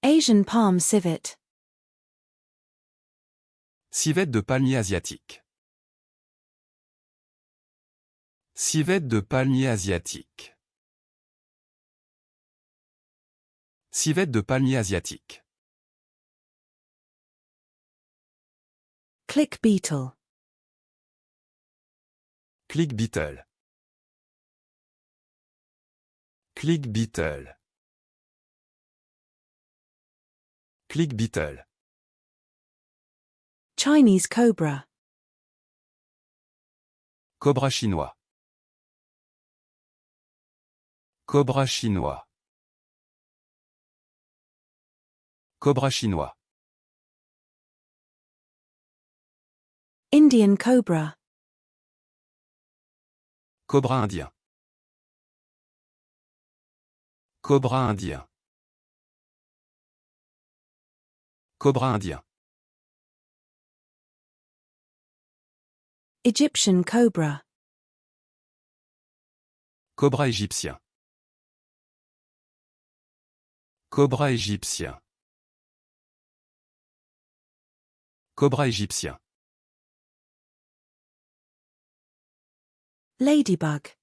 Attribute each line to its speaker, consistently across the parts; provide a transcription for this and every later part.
Speaker 1: Asian palm civet.
Speaker 2: Civette de palmier asiatique. Civette de palmier asiatique. Civette de palmier asiatique.
Speaker 1: Click beetle.
Speaker 2: Click beetle. Click beetle. Click beetle.
Speaker 1: Chinese cobra.
Speaker 2: Cobra chinois. Cobra chinois. Cobra chinois.
Speaker 1: Indian cobra.
Speaker 2: Cobra indien. Cobra indien. Cobra indien.
Speaker 1: Egyptian cobra.
Speaker 2: Cobra égyptien. Cobra égyptien. Cobra égyptien.
Speaker 1: Ladybug.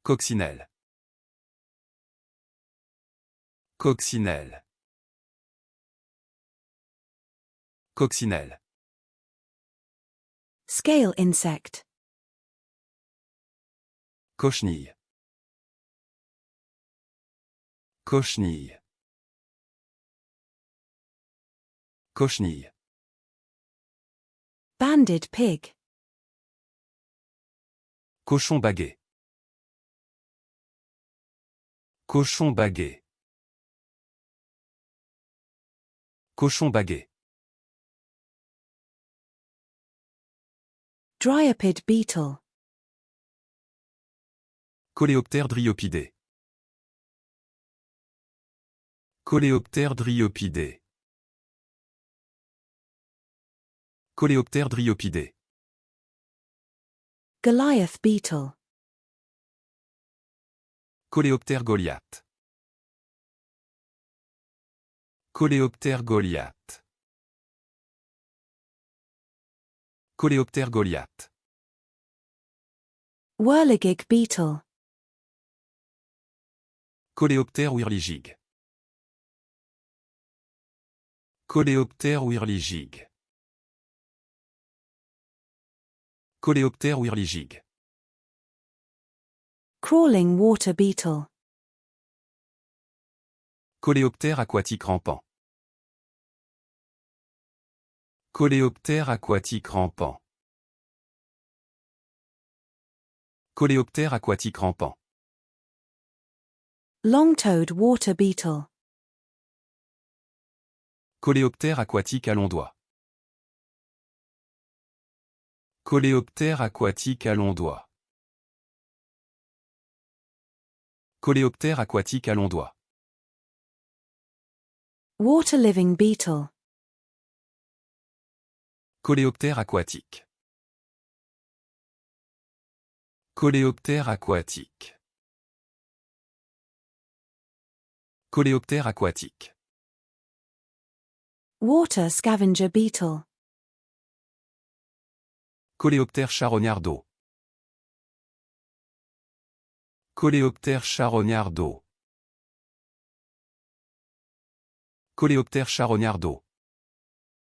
Speaker 2: Coccinelle. Coccinelle. Coccinelle.
Speaker 1: Scale insect.
Speaker 2: Cochenille. Cochenille. Cochenille.
Speaker 1: Banded pig.
Speaker 2: Cochon baguet. Cochon baguet. Cochon baguet.
Speaker 1: Dryopid beetle.
Speaker 2: Coléoptère dryopidé. Coléoptère dryopidé. Coléoptère dryopidé.
Speaker 1: Goliath beetle.
Speaker 2: Coléoptère Goliath. Coléoptère Goliath. Coléoptère Goliath.
Speaker 1: Whirligig beetle.
Speaker 2: Coléoptère whirligig. Coléoptère whirligig. Coléoptère whirligig.
Speaker 1: Crawling water beetle.
Speaker 2: Coléoptère aquatique rampant. Coléoptère aquatique rampant. Coléoptère aquatique rampant.
Speaker 1: Long-toed water beetle.
Speaker 2: Coléoptère aquatique à longs doigts. Coléoptère aquatique à longs doigts. Coléoptère aquatique à longs doigts.
Speaker 1: Water-living beetle.
Speaker 2: Coléoptère aquatique. Coléoptère aquatique. Coléoptère aquatique.
Speaker 1: Water scavenger beetle.
Speaker 2: Coléoptère charognard d'eau. Coléoptère charognard d'eau. Coléoptère charognard d'eau.